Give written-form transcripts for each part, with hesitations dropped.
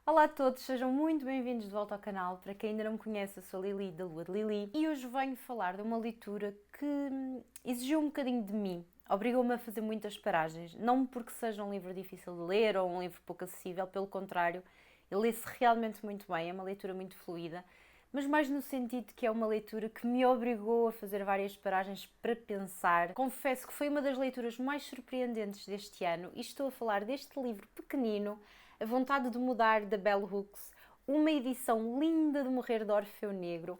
Olá a todos, sejam muito bem-vindos de volta ao canal. Para quem ainda não me conhece, eu sou a Lili, da Lua de Lili, e hoje venho falar de uma leitura que exigiu um bocadinho de mim, obrigou-me a fazer muitas paragens, não porque seja um livro difícil de ler ou um livro pouco acessível, pelo contrário, ele lê-se realmente muito bem, é uma leitura muito fluida, mas mais no sentido de que é uma leitura que me obrigou a fazer várias paragens para pensar. Confesso que foi uma das leituras mais surpreendentes deste ano e estou a falar deste livro pequenino, A Vontade de Mudar, da Bell Hooks, uma edição linda de Morrer de Orfeu Negro.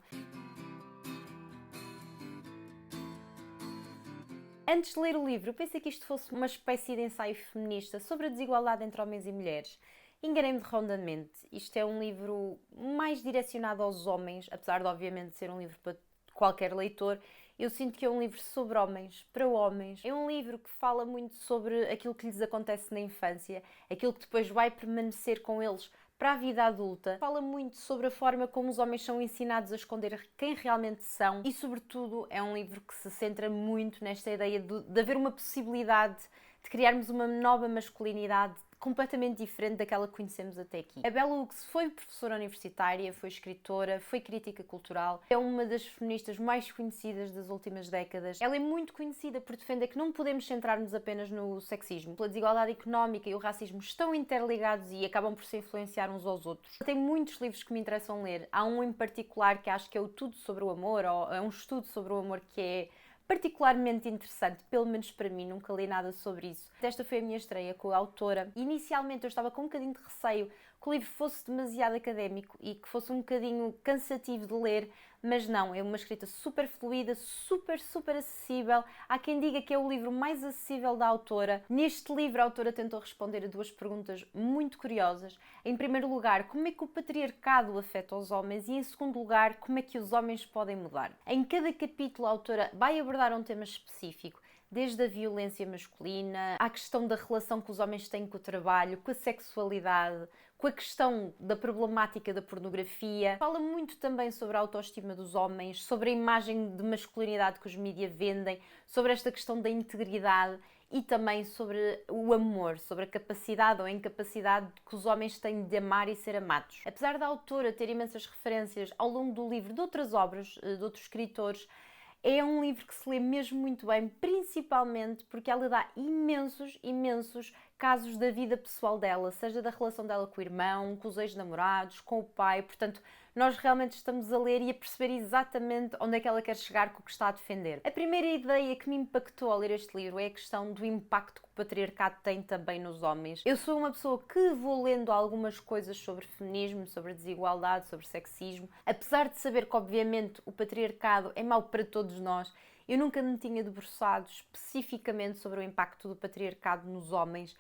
Antes de ler o livro, eu pensei que isto fosse uma espécie de ensaio feminista sobre a desigualdade entre homens e mulheres. Enganei-me rondamente. Isto é um livro mais direcionado aos homens, apesar de obviamente ser um livro para qualquer leitor. Eu sinto que é um livro sobre homens, para homens. É um livro que fala muito sobre aquilo que lhes acontece na infância, aquilo que depois vai permanecer com eles para a vida adulta. Fala muito sobre a forma como os homens são ensinados a esconder quem realmente são e, sobretudo, é um livro que se centra muito nesta ideia de haver uma possibilidade de criarmos uma nova masculinidade completamente diferente daquela que conhecemos até aqui. A Bell Hooks foi professora universitária, foi escritora, foi crítica cultural, é uma das feministas mais conhecidas das últimas décadas. Ela é muito conhecida por defender que não podemos centrar-nos apenas no sexismo. A desigualdade económica e o racismo estão interligados e acabam por se influenciar uns aos outros. Tem muitos livros que me interessam ler. Há um em particular que acho que é o Tudo sobre o Amor, ou é um estudo sobre o amor que é particularmente interessante, pelo menos para mim, nunca li nada sobre isso. Esta foi a minha estreia com a autora. Inicialmente eu estava com um bocadinho de receio que o livro fosse demasiado académico e que fosse um bocadinho cansativo de ler, mas não, é uma escrita super fluida, super acessível. Há quem diga que é o livro mais acessível da autora. Neste livro a autora tentou responder a duas perguntas muito curiosas. Em primeiro lugar, como é que o patriarcado afeta os homens e em segundo lugar, como é que os homens podem mudar. Em cada capítulo a autora vai abordar um tema específico, desde a violência masculina, à questão da relação que os homens têm com o trabalho, com a sexualidade, com a questão da problemática da pornografia. Fala muito também sobre a autoestima dos homens, sobre a imagem de masculinidade que os mídias vendem, sobre esta questão da integridade e também sobre o amor, sobre a capacidade ou a incapacidade que os homens têm de amar e ser amados. Apesar da autora ter imensas referências ao longo do livro de outras obras, de outros escritores, é um livro que se lê mesmo muito bem, principalmente porque ela dá imensos casos da vida pessoal dela, seja da relação dela com o irmão, com os ex-namorados, com o pai. Portanto, nós realmente estamos a ler e a perceber exatamente onde é que ela quer chegar com o que está a defender. A primeira ideia que me impactou ao ler este livro é a questão do impacto que o patriarcado tem também nos homens. Eu sou uma pessoa que vou lendo algumas coisas sobre feminismo, sobre desigualdade, sobre sexismo, apesar de saber que obviamente o patriarcado é mau para todos nós. Eu nunca me tinha debruçado especificamente sobre o impacto do patriarcado nos homens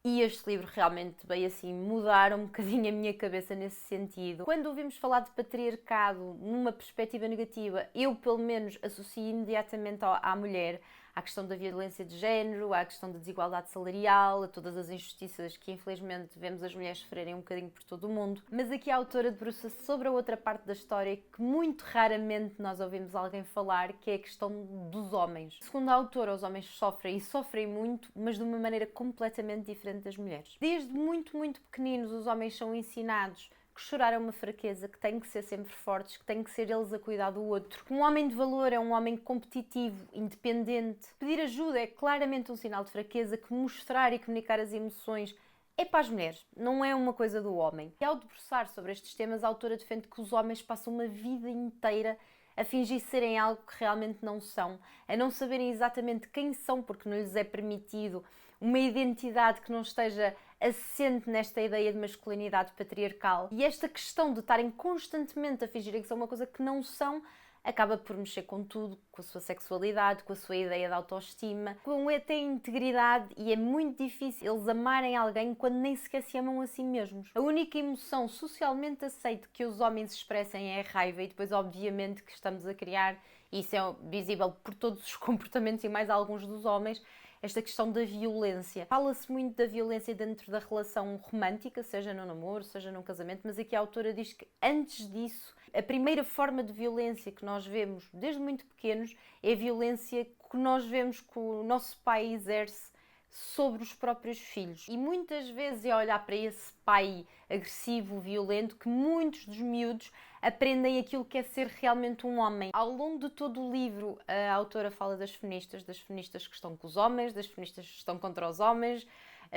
e este livro realmente veio assim mudar um bocadinho a minha cabeça nesse sentido. Quando ouvimos falar de patriarcado numa perspectiva negativa, eu pelo menos associo imediatamente à mulher, à questão da violência de género, à questão da desigualdade salarial, a todas as injustiças que infelizmente vemos as mulheres sofrerem um bocadinho por todo o mundo. Mas aqui a autora debruça-se sobre a outra parte da história que muito raramente nós ouvimos alguém falar, que é a questão dos homens. Segundo a autora, os homens sofrem e sofrem muito, mas de uma maneira completamente diferente das mulheres. Desde muito pequeninos os homens são ensinados que chorar é uma fraqueza, que têm que ser sempre fortes, que têm que ser eles a cuidar do outro. Um homem de valor é um homem competitivo, independente. Pedir ajuda é claramente um sinal de fraqueza, que mostrar e comunicar as emoções é para as mulheres, não é uma coisa do homem. E ao debruçar sobre estes temas, a autora defende que os homens passam uma vida inteira a fingir serem algo que realmente não são, a não saberem exatamente quem são porque não lhes é permitido uma identidade que não esteja assente nesta ideia de masculinidade patriarcal. E esta questão de estarem constantemente a fingirem que são uma coisa que não são, acaba por mexer com tudo, com a sua sexualidade, com a sua ideia de autoestima, com até a integridade, e é muito difícil eles amarem alguém quando nem sequer se amam a si mesmos. A única emoção socialmente aceita que os homens expressem é a raiva, e depois obviamente que estamos a criar, e isso é visível por todos os comportamentos e mais alguns dos homens, esta questão da violência. Fala-se muito da violência dentro da relação romântica, seja no namoro, seja num casamento, mas aqui a autora diz que antes disso, a primeira forma de violência que nós vemos desde muito pequenos é a violência que nós vemos que o nosso pai exerce sobre os próprios filhos. E muitas vezes é olhar para esse pai agressivo, violento, que muitos dos miúdos aprendem aquilo que é ser realmente um homem. Ao longo de todo o livro, a autora fala das feministas que estão com os homens, das feministas que estão contra os homens,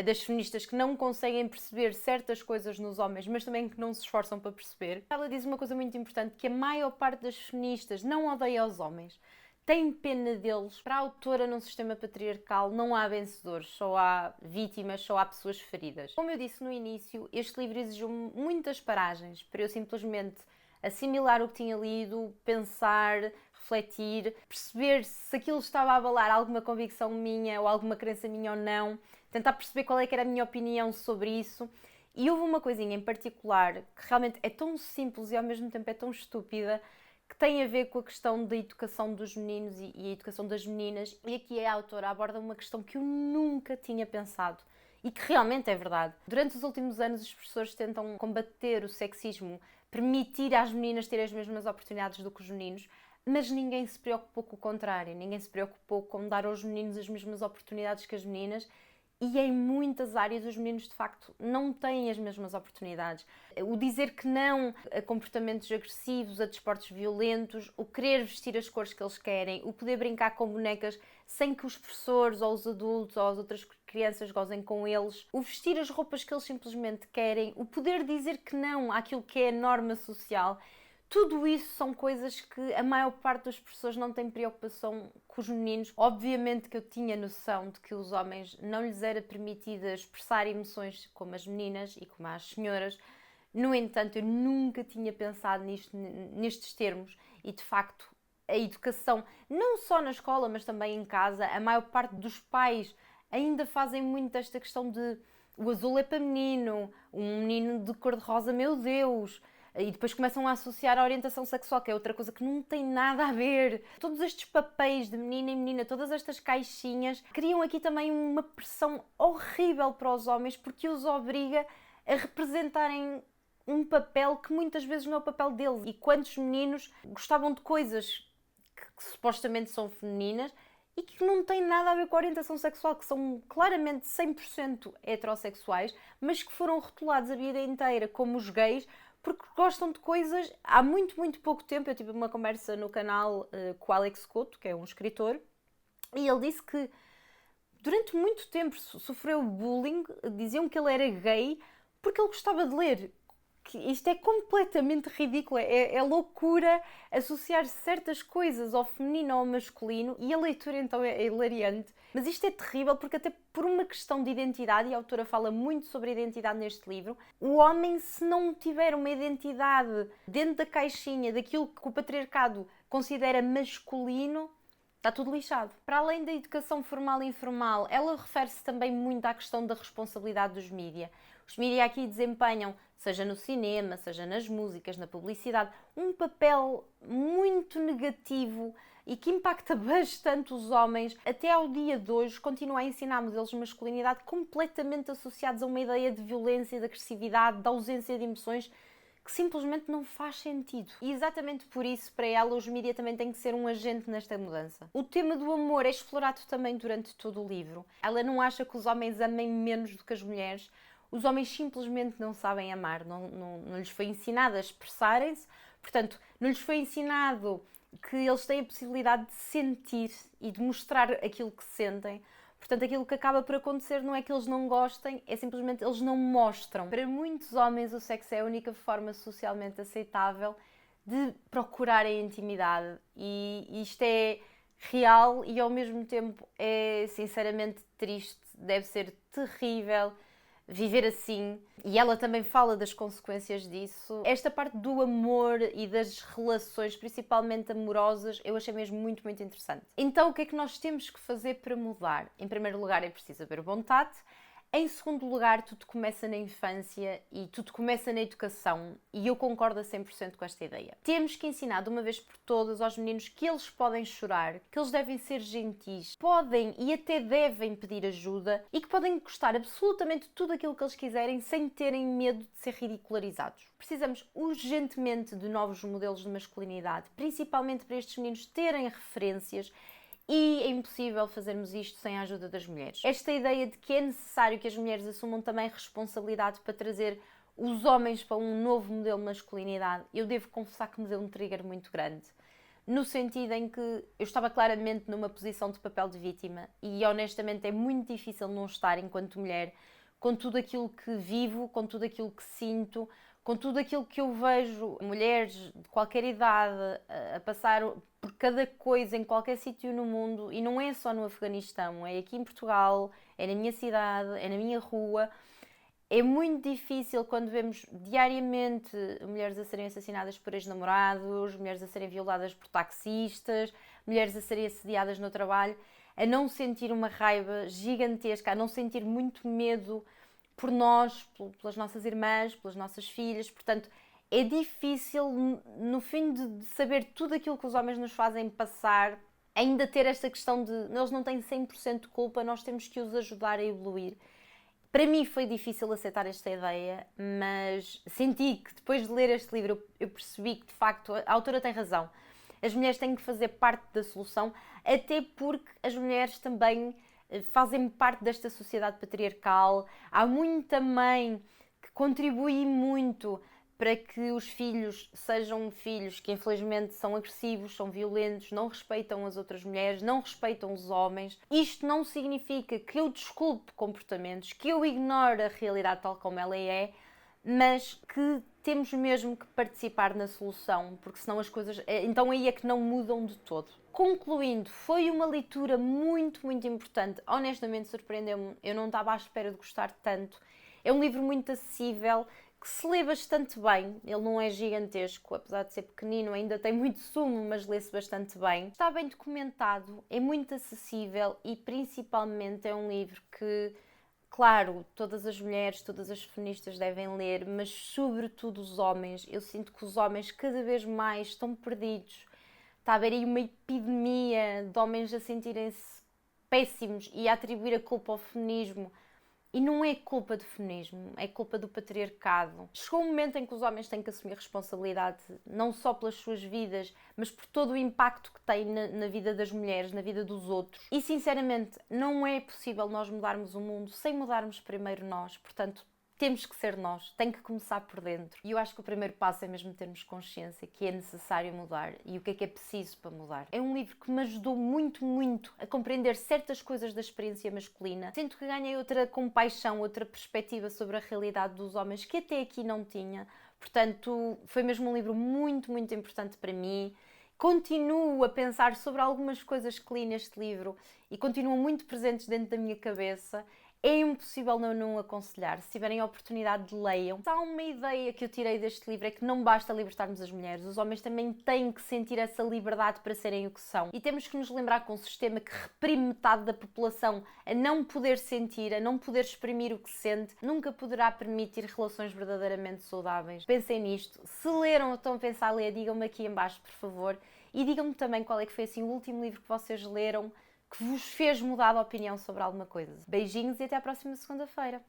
das feministas que não conseguem perceber certas coisas nos homens, mas também que não se esforçam para perceber. Ela diz uma coisa muito importante, que a maior parte das feministas não odeia os homens, tem pena deles. Para a autora, num sistema patriarcal, não há vencedores, só há vítimas, só há pessoas feridas. Como eu disse no início, este livro exigiu muitas paragens para eu simplesmente assimilar o que tinha lido, pensar, refletir, perceber se aquilo estava a abalar alguma convicção minha ou alguma crença minha ou não, tentar perceber qual é que era a minha opinião sobre isso. E houve uma coisinha em particular que realmente é tão simples e ao mesmo tempo é tão estúpida, que tem a ver com a questão da educação dos meninos e a educação das meninas. E aqui a autora aborda uma questão que eu nunca tinha pensado e que realmente é verdade. Durante os últimos anos, os professores tentam combater o sexismo, permitir às meninas terem as mesmas oportunidades do que os meninos, mas ninguém se preocupou com o contrário, ninguém se preocupou com dar aos meninos as mesmas oportunidades que as meninas. E em muitas áreas os meninos de facto não têm as mesmas oportunidades. O dizer que não a comportamentos agressivos, a desportos violentos, o querer vestir as cores que eles querem, o poder brincar com bonecas sem que os professores ou os adultos ou as outras crianças gozem com eles, o vestir as roupas que eles simplesmente querem, o poder dizer que não àquilo que é a norma social. Tudo isso são coisas que a maior parte das pessoas não tem preocupação com os meninos. Obviamente que eu tinha noção de que os homens não lhes era permitido expressar emoções como as meninas e como as senhoras. No entanto, eu nunca tinha pensado nestes termos e, de facto, a educação, não só na escola, mas também em casa, a maior parte dos pais ainda fazem muito esta questão de o azul é para menino, um menino de cor-de-rosa, meu Deus... E depois começam a associar a orientação sexual, que é outra coisa que não tem nada a ver. Todos estes papéis de menina e menina, todas estas caixinhas, criam aqui também uma pressão horrível para os homens, porque os obriga a representarem um papel que muitas vezes não é o papel deles. E quantos meninos gostavam de coisas que supostamente são femininas e que não têm nada a ver com a orientação sexual, que são claramente 100% heterossexuais, mas que foram rotulados a vida inteira como os gays, porque gostam de coisas. Há muito, muito pouco tempo eu tive uma conversa no canal com o Alex Couto, que é um escritor, e ele disse que durante muito tempo sofreu bullying, diziam que ele era gay porque ele gostava de ler. Que isto é completamente ridículo, é loucura associar certas coisas ao feminino ou ao masculino, e a leitura então é hilariante. Mas isto é terrível porque até por uma questão de identidade, e a autora fala muito sobre a identidade neste livro, o homem, se não tiver uma identidade dentro da caixinha daquilo que o patriarcado considera masculino, está tudo lixado. Para além da educação formal e informal, ela refere-se também muito à questão da responsabilidade dos mídia. Os mídia aqui desempenham, seja no cinema, seja nas músicas, na publicidade, um papel muito negativo e que impacta bastante os homens. Até ao dia de hoje continua a ensinar modelos de masculinidade completamente associados a uma ideia de violência, de agressividade, de ausência de emoções, que simplesmente não faz sentido. E exatamente por isso, para ela, os mídia também têm que ser um agente nesta mudança. O tema do amor é explorado também durante todo o livro. Ela não acha que os homens amem menos do que as mulheres. Os homens simplesmente não sabem amar, não lhes foi ensinado a expressarem-se, portanto, não lhes foi ensinado que eles têm a possibilidade de sentir e de mostrar aquilo que sentem. Portanto, aquilo que acaba por acontecer não é que eles não gostem, é simplesmente eles não mostram. Para muitos homens, o sexo é a única forma socialmente aceitável de procurar a intimidade. E isto é real e, ao mesmo tempo, é sinceramente triste. Deve ser terrível viver assim. E ela também fala das consequências disso. Esta parte do amor e das relações, principalmente amorosas, eu achei mesmo muito, muito interessante. Então, o que é que nós temos que fazer para mudar? Em primeiro lugar, é preciso haver vontade. Em segundo lugar, tudo começa na infância e tudo começa na educação, e eu concordo a 100% com esta ideia. Temos que ensinar de uma vez por todas aos meninos que eles podem chorar, que eles devem ser gentis, podem e até devem pedir ajuda e que podem gostar absolutamente de tudo aquilo que eles quiserem sem terem medo de ser ridicularizados. Precisamos urgentemente de novos modelos de masculinidade, principalmente para estes meninos terem referências e é impossível fazermos isto sem a ajuda das mulheres. Esta ideia de que é necessário que as mulheres assumam também responsabilidade para trazer os homens para um novo modelo de masculinidade, eu devo confessar que me deu um trigger muito grande. No sentido em que eu estava claramente numa posição de papel de vítima e honestamente é muito difícil não estar enquanto mulher com tudo aquilo que vivo, com tudo aquilo que sinto, com tudo aquilo que eu vejo mulheres de qualquer idade a passar por cada coisa em qualquer sítio no mundo, e não é só no Afeganistão, é aqui em Portugal, é na minha cidade, é na minha rua. É muito difícil quando vemos diariamente mulheres a serem assassinadas por ex-namorados, mulheres a serem violadas por taxistas, mulheres a serem assediadas no trabalho, a não sentir uma raiva gigantesca, a não sentir muito medo por nós, pelas nossas irmãs, pelas nossas filhas. Portanto, é difícil, no fim de saber tudo aquilo que os homens nos fazem passar, ainda ter esta questão de eles não têm 100% de culpa, nós temos que os ajudar a evoluir. Para mim foi difícil aceitar esta ideia, mas senti que depois de ler este livro eu percebi que de facto a autora tem razão. As mulheres têm que fazer parte da solução, até porque as mulheres também fazem parte desta sociedade patriarcal. Há muita mãe que contribui muito para que os filhos sejam filhos que infelizmente são agressivos, são violentos, não respeitam as outras mulheres, não respeitam os homens. Isto não significa que eu desculpe comportamentos, que eu ignore a realidade tal como ela é, mas que temos mesmo que participar na solução, porque senão as coisas, então aí é que não mudam de todo. Concluindo, foi uma leitura muito, muito importante. Honestamente surpreendeu-me, eu não estava à espera de gostar tanto. É um livro muito acessível, que se lê bastante bem. Ele não é gigantesco, apesar de ser pequenino, ainda tem muito sumo, mas lê-se bastante bem. Está bem documentado, é muito acessível e principalmente é um livro que, claro, todas as mulheres, todas as feministas devem ler, mas sobretudo os homens. Eu sinto que os homens cada vez mais estão perdidos. Está a haver aí uma epidemia de homens a sentirem-se péssimos e a atribuir a culpa ao feminismo. E não é culpa do feminismo, é culpa do patriarcado. Chegou um momento em que os homens têm que assumir responsabilidade, não só pelas suas vidas, mas por todo o impacto que tem na vida das mulheres, na vida dos outros. E sinceramente, não é possível nós mudarmos o mundo sem mudarmos primeiro nós. Portanto, temos que ser nós, tem que começar por dentro. E eu acho que o primeiro passo é mesmo termos consciência que é necessário mudar e o que é preciso para mudar. É um livro que me ajudou muito, muito a compreender certas coisas da experiência masculina. Sinto que ganhei outra compaixão, outra perspectiva sobre a realidade dos homens que até aqui não tinha. Portanto, foi mesmo um livro muito, muito importante para mim. Continuo a pensar sobre algumas coisas que li neste livro e continuam muito presentes dentro da minha cabeça. É impossível não aconselhar. Se tiverem a oportunidade, leiam. Há uma ideia que eu tirei deste livro, é que não basta libertarmos as mulheres. Os homens também têm que sentir essa liberdade para serem o que são. E temos que nos lembrar que um sistema que reprime metade da população a não poder sentir, a não poder exprimir o que sente, nunca poderá permitir relações verdadeiramente saudáveis. Pensem nisto. Se leram ou estão a pensar a ler, digam-me aqui em baixo, por favor. E digam-me também qual é que foi assim, o último livro que vocês leram que vos fez mudar de opinião sobre alguma coisa. Beijinhos e até à próxima segunda-feira.